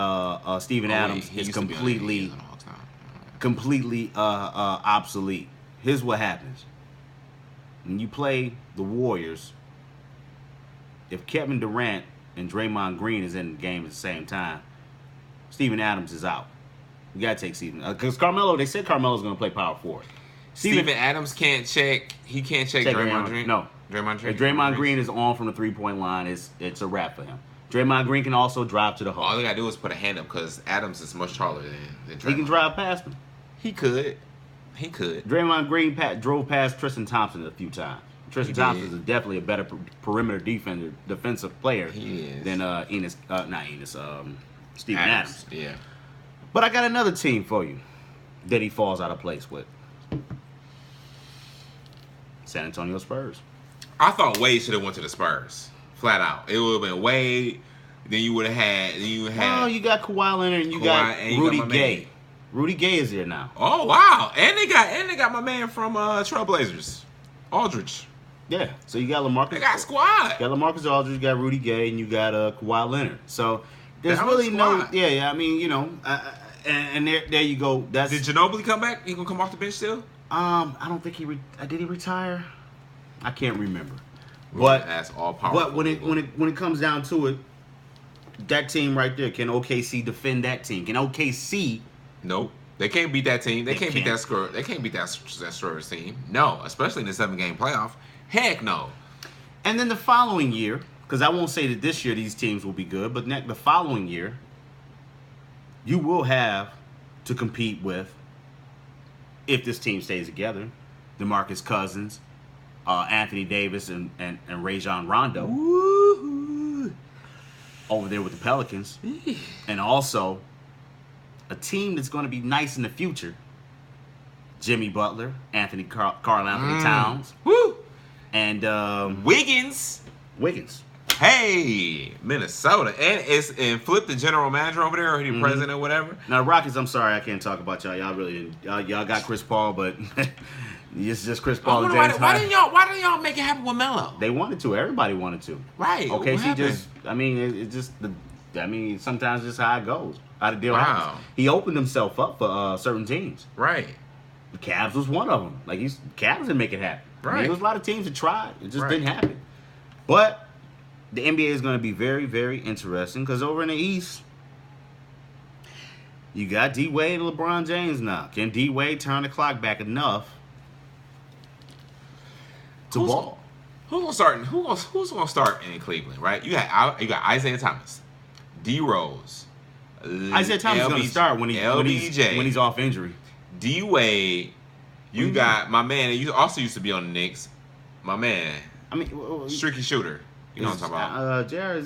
Steven Adams is completely obsolete. Here's what happens when you play the Warriors. If Kevin Durant and Draymond Green is in the game at the same time, Steven Adams is out. You gotta take Steven because Carmelo. They said Carmelo's gonna play power forward. Steven Adams can't check. He can't check Draymond Green. No, If Draymond Green is on from the 3-point line, it's a wrap for him. Draymond Green can also drive to the hole. All they gotta do is put a hand up because Adams is much taller than Draymond. He can drive past him. He could. Draymond Green drove past Tristan Thompson a few times. Tristan Thompson is definitely a better perimeter defensive player than Steven Adams. Yeah. But I got another team for you that he falls out of place with. San Antonio Spurs. I thought Wade should have went to the Spurs. Flat out. It would have been Wade. Then you would have had. Well, you got Kawhi Leonard and you got Rudy Gay. Rudy Gay is here now. Oh wow! And they got my man from Trailblazers, Aldridge. Yeah, so you got LaMarcus. They got squad. You got LaMarcus Aldridge, you got Rudy Gay, and you got Kawhi Leonard. So there's really no. Yeah. I mean, you know, and there you go. Did Ginobili come back? He gonna come off the bench still? I don't think did he retire? I can't remember. But that's all powerful. But when it comes down to it, that team right there, can OKC defend that team? Can OKC? Nope. They can't beat that team. They can't beat that score. They can't beat that Spurs team. No, especially in the 7-game playoff. Heck no. And then the following year, because I won't say that this year these teams will be good, but the following year, you will have to compete with, if this team stays together, DeMarcus Cousins, Anthony Davis, and Rajon Rondo. Woo-hoo. Over there with the Pelicans. And also a team that's going to be nice in the future. Jimmy Butler, Karl Anthony Towns. Woo! And Wiggins. Hey, Minnesota. And flip the general manager over there, or the president or whatever. Now, Rockets, I'm sorry I can't talk about y'all. Y'all got Chris Paul, but it's just Chris Paul. Why didn't y'all make it happen with Melo? They wanted to. Everybody wanted to. Right. Okay, sometimes it's how it goes. How the deal happens. He opened himself up for certain teams. Right. The Cavs was one of them. Cavs didn't make it happen. Right. There was a lot of teams that tried. It just didn't happen. But the NBA is going to be very, very interesting because over in the East, you got D-Wade and LeBron James now. Can D-Wade turn the clock back enough to ball? Who's gonna start in Cleveland? Right. You got Isaiah Thomas, D Rose, Isaiah Thomas is going to start when he's off injury. D Wade, you got my man. You also used to be on the Knicks. My man. I mean, streaky shooter. You know what I'm talking about? JR,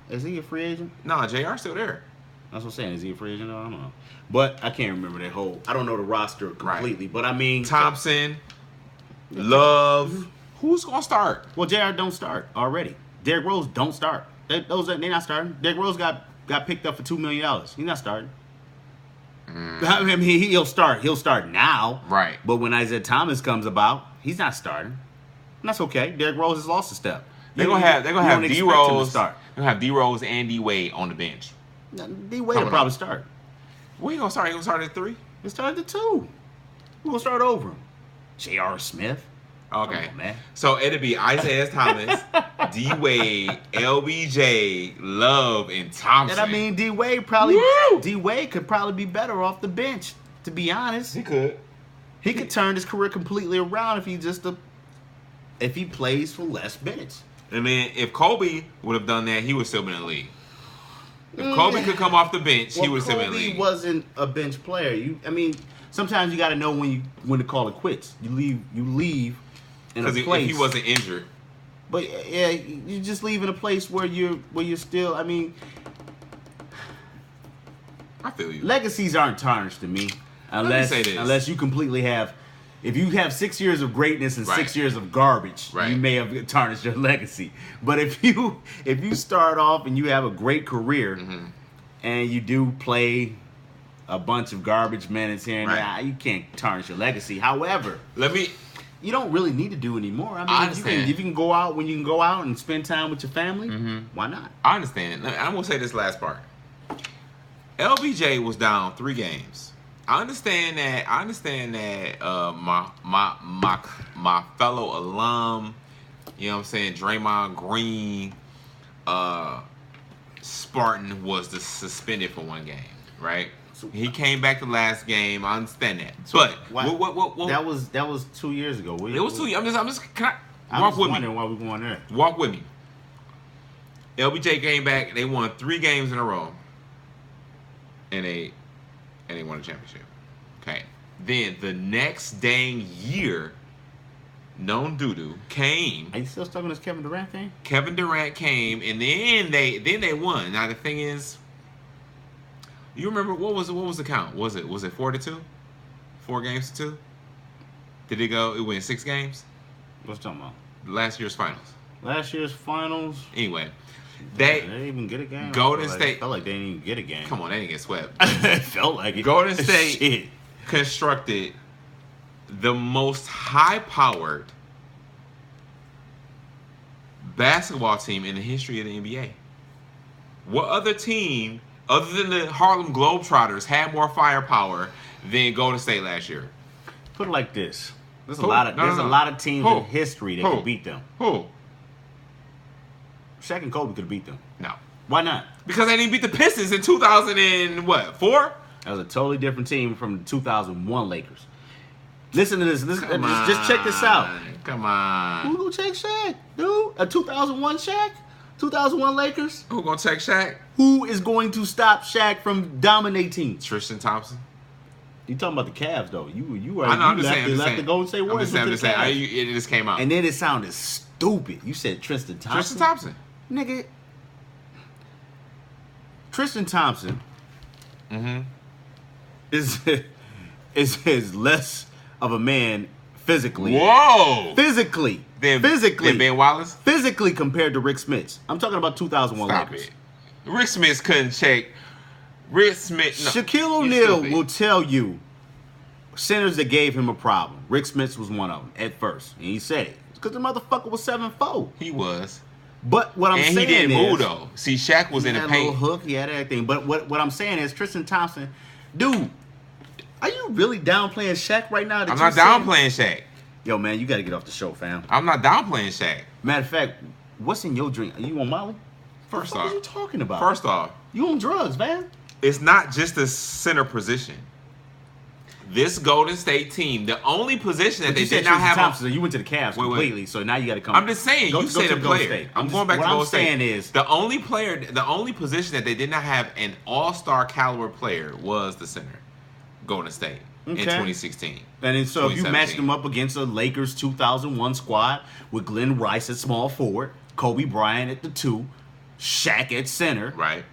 is he a free agent? No, JR still there. That's what I'm saying. Is he a free agent? I don't know. But I can't remember that whole. I don't know the roster completely. Right. But I mean, Thompson, Love. Who's gonna start? Well, JR don't start already. Derrick Rose don't start. They're not starting. Derrick Rose got picked up for $2 million. He's not starting. I mean, he'll start. He'll start now. Right. But when Isaiah Thomas comes about, he's not starting. And that's okay. Derrick Rose has lost a step. They're gonna have D Rose. They're gonna have D Rose and D Wade on the bench. D Wade will probably start. Where you gonna start? You gonna start at 3? He'll start at 2. We're gonna start over him. J.R. Smith. Okay, on, man. So it'll be Isaiah Thomas, D Wade, LBJ, Love, and Thompson. And I mean, D Wade could probably be better off the bench. To be honest, he could. He could turn his career completely around if he plays for less minutes. I mean, if Kobe would have done that, he would still be in the league. If Kobe could come off the bench, he would still be in the league. Kobe wasn't a bench player. Sometimes you got to know when to call it quits. You leave in a place. Because if he wasn't injured. But yeah, you just leave in a place where you're still. I mean, I feel you. Legacies aren't tarnished to me unless you completely have. If you have 6 years of greatness and 6 years of garbage, you may have tarnished your legacy. But if you start off and you have a great career and you do play a bunch of garbage minutes here and there, you can't tarnish your legacy. However, you don't really need to do anymore. I mean, if you can go out when you can go out and spend time with your family, why not? I understand. I'm gonna say this last part. LBJ was down 3 games. I understand that. My fellow alum, you know what I'm saying, Draymond Green, Spartan was suspended for 1 game, right? He came back the last game. I understand that, but what? That was 2 years ago. It was 2 years. I'm just. I'm walk just with wondering me. why we going there. Walk with me. LBJ came back. They won 3 games in a row, and they won a championship. Okay. Then the next dang year, Known Doodoo came. Are you still stuck on this Kevin Durant thing? Kevin Durant came, and then they won. Now the thing is, you remember what was the count? Was it 4-2? 4 games to 2? Did it go? It went 6 games. What's talking about? Last year's finals. Anyway, Anyway, they didn't even get a game. Golden State felt like they didn't even get a game. Come on, they didn't get swept. It felt like it. Golden State constructed the most high-powered basketball team in the history of the NBA. What other team, other than the Harlem Globetrotters, had more firepower than Golden State last year? Put it like this: there's a lot of teams in history that could beat them. Who? Shaq and Kobe could beat them. No. Why not? Because they didn't beat the Pistons in 2004. That was a totally different team from the 2001 Lakers. Listen to this. Just check this out. Come on. Who gonna check Shaq, dude? A 2001 Shaq? 2001 Lakers? Who gonna check Shaq? Who is going to stop Shaq from dominating? Tristan Thompson. You talking about the Cavs though? You left the Golden State Warriors. I'm just saying. It just came out. And then it sounded stupid. You said Tristan Thompson. Tristan Thompson. Nigga. Tristan Thompson is less of a man physically. Whoa! Physically. Than Ben Wallace? Physically compared to Rick Smits. I'm talking about 2001 Stop Lakers. it. Rick Smits couldn't check. Rick Smits. No, Shaquille O'Neal will tell you centers that gave him a problem. Rick Smits was one of them at first. And he said it. Because the motherfucker was 7'4". He was. But what I'm saying is... And he didn't move, though. See, Shaq was in the paint. He had a little hook. He had everything. But what I'm saying is Tristan Thompson... Dude, are you really downplaying Shaq right now? I'm not downplaying Shaq. Yo, man, you got to get off the show, fam. I'm not downplaying Shaq. Matter of fact, what's in your drink? Are you on Molly? First what off... are you talking about? First off... You on drugs, man. It's not just the center position. this Golden State team, the only position that But they you said did not have. Thompson, so you went to the Cavs Wait. completely. So now you got to come. I'm just saying. You say the player. I'm going back to Golden State. What I'm saying is the only position that they did not have an all-star caliber player was the center, Golden State in 2016. And then, so if you match them up against a Lakers 2001 squad with Glenn Rice at small forward, Kobe Bryant at the 2, Shaq at center, right?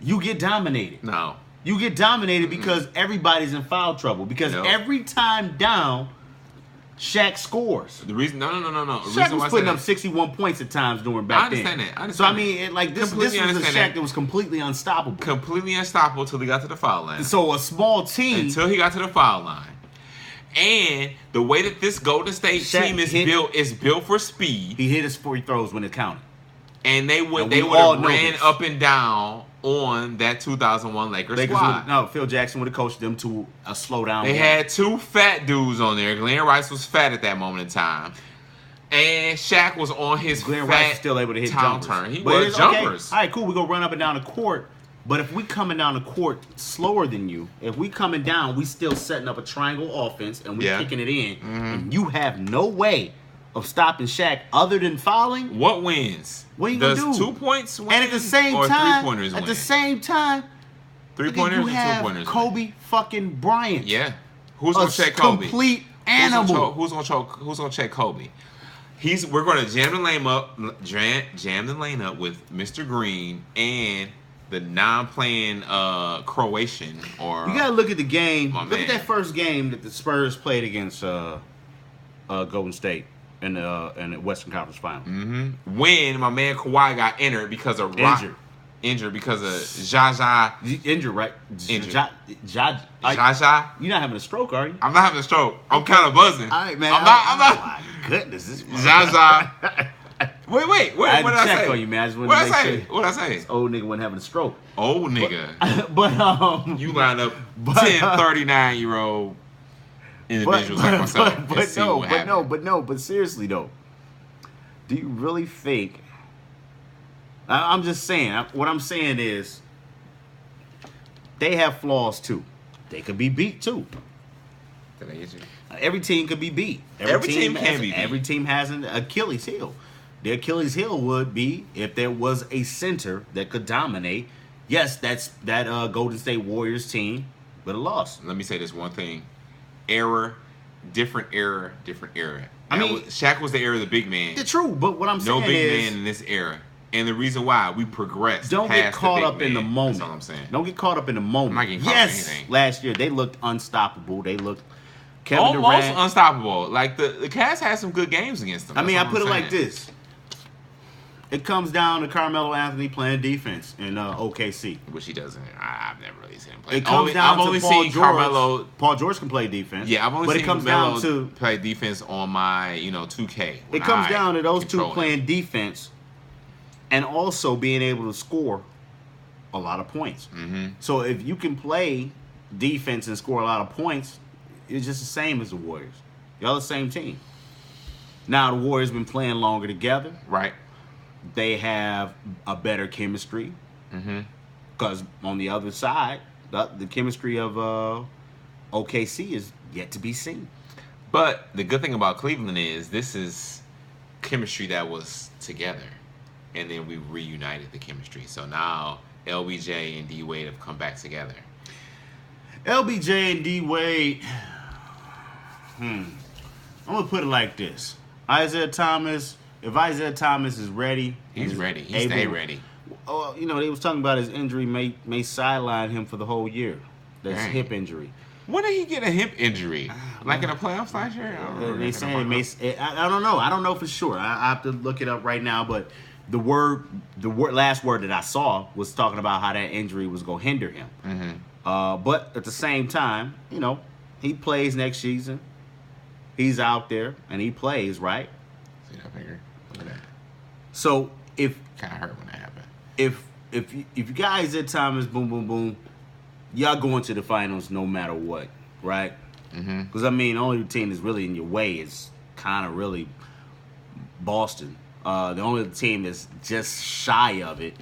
You get dominated. No. You get dominated because everybody's in foul trouble. Because every time down, Shaq scores. The reason, no. Shaq was putting up 61 points at times during back then. I understand that. So I mean, this was a Shaq that was completely unstoppable. Completely unstoppable until he got to the foul line. So a small team until he got to the foul line. And the way that this Golden State team is built for speed. He hit his free throws when it counted. And they would have ran up and down on that 2001 Lakers squad. Phil Jackson would have coached them to a slowdown. They had 2 fat dudes on there. Glenn Rice was fat at that moment in time. And Shaq was on his Glenn fat Rice was still able to hit jumpers. Turn. He was jumpers. Okay. All right, cool. We're going to run up and down the court. But if we coming down the court slower than you, if we coming down, we still setting up a triangle offense and we kicking it in. And you have no way of stopping Shaq other than fouling. What wins? What are you going to do? 2 points win? And at the same time, 3-pointers win? At the same time, 3-pointers you or have 2-pointers Kobe fucking Bryant. Yeah. Who's going to check Kobe? Complete animal. Who's going to check Kobe? We're going to jam the lane up with Mr. Green and the non-playing Croatian. Or you got to look at the game. Look at that first game that the Spurs played against Golden State in the Western Conference Final. Mm-hmm. When my man Kawhi got injured because of injured because of Jaja. Injured, right? Injured. Jaja. You're not having a stroke, are you? I'm not having a stroke. I'm kind of buzzing. All right, man. I'm not. Oh my goodness. Jaja. Wait. What did I say? On you, man. What did I say? What did I say? This old nigga wasn't having a stroke. Old nigga. But you line up 10 39-year-old individuals like myself. But seriously though, do you really think? I'm just saying. What I'm saying is, they have flaws too. They could be beat too. Did I get you? Every team could be beat. Every team can be beat. Every team has an Achilles heel. The Achilles heel would be if there was a center that could dominate. Yes, that Golden State Warriors team would have lost. Let me say this one thing. Different era. I mean, Shaq was the era of the big man. It's true, but what I'm saying is... No big man in this era. And the reason why we progressed don't get caught up in the moment. That's all I'm saying. Don't get caught up in the moment. I'm not getting caught up in anything. Last year they looked unstoppable. They looked Kevin almost Durant, unstoppable. Like the Cavs had some good games against them. I mean, I put it like this. It comes down to Carmelo Anthony playing defense in OKC. Which he doesn't. I've never really seen him play. It comes down to Paul George. Carmelo. Paul George can play defense. Yeah, I've only but seen it comes Carmelo down to play defense on my 2K. It comes down to those two playing defense. And also being able to score a lot of points. Mm-hmm. So if you can play defense and score a lot of points, it's just the same as the Warriors. Y'all the same team. Now the Warriors been playing longer together. Right. They have a better chemistry. Because on the other side, the chemistry of OKC is yet to be seen. But the good thing about Cleveland is this is chemistry that was together. And then we reunited the chemistry. So now LBJ and D Wade have come back together. LBJ and D Wade. I'm gonna put it like this: Isaiah Thomas. If Isaiah Thomas is ready, he's ready. He stay ready. Oh, they was talking about his injury may sideline him for the whole year. That's hip injury. When did he get a hip injury? Like in the playoffs last year? They saying it may. I don't know. I don't know for sure. I have to look it up right now, but. The last word that I saw was talking about how that injury was going to hinder him. But at the same time, he plays next season. He's out there and he plays, right? See that finger? Look at that. So if kind of hurt when that happened. If you guys at Thomas, boom, boom, boom, y'all going to the finals no matter what, right? Because the only team that's really in your way is kind of really Boston. The only team that's just shy of it,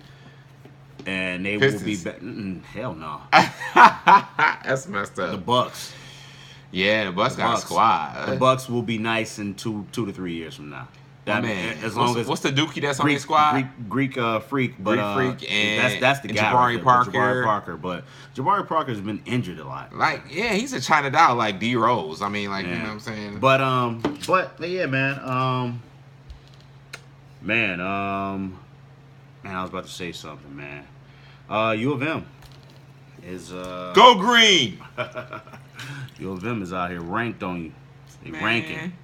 and they Pistons. will be hell no. That's messed up. The Bucks. Yeah, the Bucks got a squad. The Bucks will be nice in 2 to 3 years from now. That man, as long as what's the Dookie that's on their squad? Greek freak, but Greek freak, and that's the guy. Jabari Parker. Jabari Parker, but Jabari Parker's been injured a lot. Like, yeah, he's a China doll like D Rose. I mean, like, yeah. You know what I'm saying? But yeah, man. I was about to say something, man. U of M is Go Green. U of M is out here ranked on you. They ranking.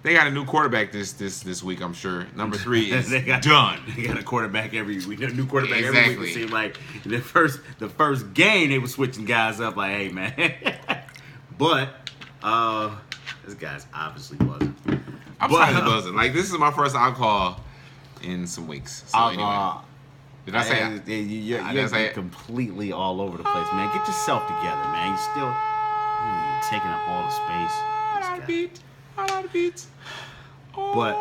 They got a new quarterback this week, I'm sure. Number 3 is done. They got a quarterback every week. A new quarterback every week. It seemed like the first game they were switching guys up. Like, hey man, but this guy's obviously buzzing. I'm trying to buzzing. Like, this is my first alcohol in some weeks. So anyway, did I say it? You're completely all over the place, man. Get yourself together, man. You're still taking up all the space. I like the beats. But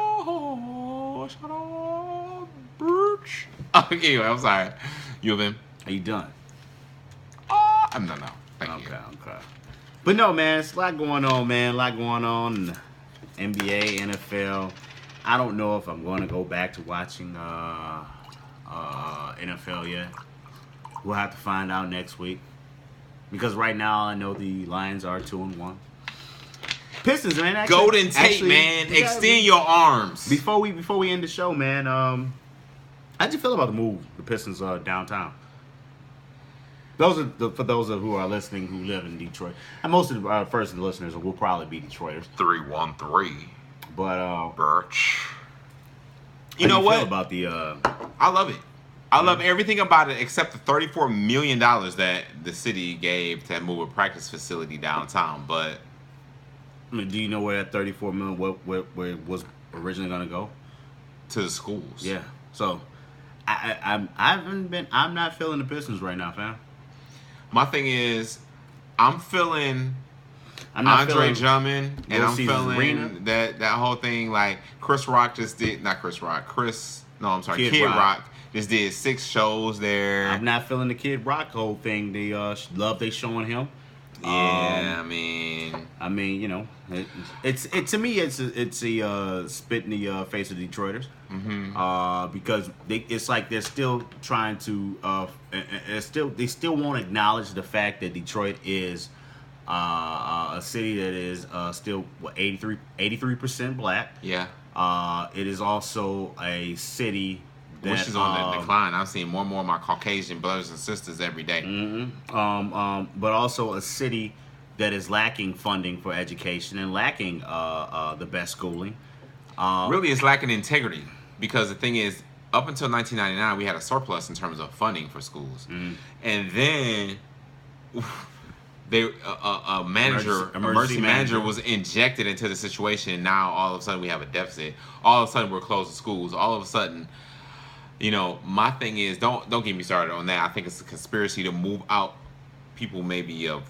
shut up, bitch. Okay, I'm sorry. You have been? Are you done? I'm not. No. Thank you. Okay. But no, man, it's a lot going on, man. A lot going on. NBA, NFL. I don't know if I'm going to go back to watching NFL yet. We'll have to find out next week. Because right now I know the Lions are 2-1. Pistons, man. Golden Tate, man. Extend your arms. Before we end the show, man, how'd you feel about the move, the Pistons downtown? For those who are listening who live in Detroit. And most of the first listeners will probably be Detroiters. 313. But Birch. You know what? Feel about the I love it. I love everything about it except the $34 million that the city gave to move a practice facility downtown. But I mean, do you know where that $34 million where it was originally going to go? To the schools. Yeah. So I'm not feeling the Pistons right now, fam. My thing is, I'm feeling Andre Drummond, and I'm feeling that whole thing. Like Kid Rock just did did 6 shows there. I'm not feeling the Kid Rock whole thing. The love they showing him. Yeah, I mean, you know, to me it's a spit in the face of Detroiters. Mm-hmm. Because it's like they're still trying to they still won't acknowledge the fact that Detroit is a city that is still 83% black. Yeah. It is also a city which is on the decline. I'm seeing more and more of my Caucasian brothers and sisters every day. Mm-hmm. But also a city that is lacking funding for education and lacking the best schooling. Really, it's lacking integrity because the thing is, up until 1999, we had a surplus in terms of funding for schools, and then emergency manager was injected into the situation. Now all of a sudden we have a deficit. All of a sudden we're closing schools. All of a sudden. You know, my thing is, don't get me started on that. I think it's a conspiracy to move out people maybe of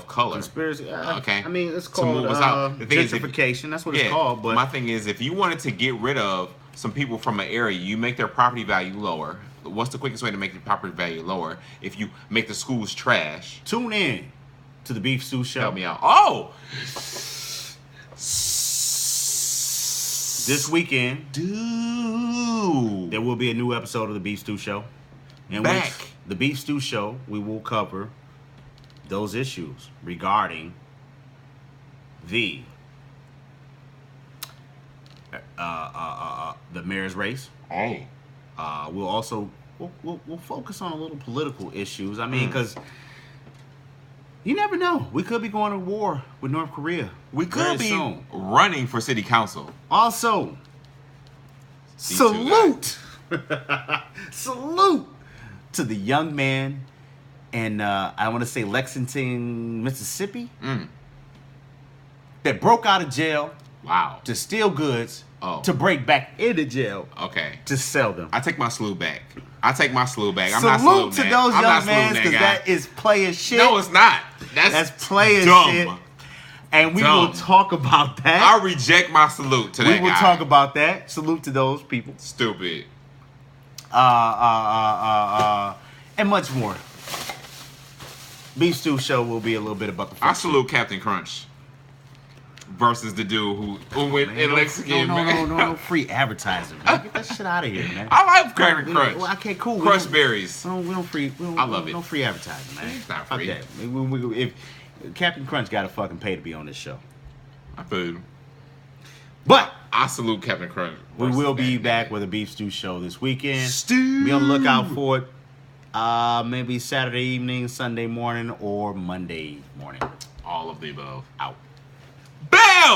color. Conspiracy. Okay. I mean, it's called gentrification. That's what it's called. But my thing is, if you wanted to get rid of some people from an area, you make their property value lower. What's the quickest way to make the property value lower? If you make the schools trash. Tune in to the Beef Stew Show. Help me out. Oh! This weekend, there will be a new episode of the Beef Stew Show. In which the Beef Stew Show, we will cover those issues regarding the mayor's race. Hey. We'll focus on a little political issues. I mean, because you never know. We could be going to war with North Korea. We could be running for city council. Also, salute to the young man in, I want to say Lexington, Mississippi, that broke out of jail. Wow. To steal goods. To break back into jail. Okay. To sell them. I take my salute back. I'm not salute saluting to those young men because that is player shit. No, it's not. That's player dumb. shit. And we will talk about that. I reject my salute to that guy. We will talk about that. Salute to those people. Stupid. And much more. Beef Stew Show will be a little bit about the. I salute Captain Crunch versus the dude who went in Lexington. No, free advertising, man. Get that shit out of here, man. I like Captain Crunch. Well, okay, cool. Crush berries. We don't free. I love it. No free advertising, man. It's not free. Okay. If Captain Crunch got to fucking pay to be on this show. I feel. But I salute Captain Crunch. We will be back with a Beef Stew Show this weekend. Stew. Be on the lookout for it. Maybe Saturday evening, Sunday morning, or Monday morning. All of the above. Out. Bam!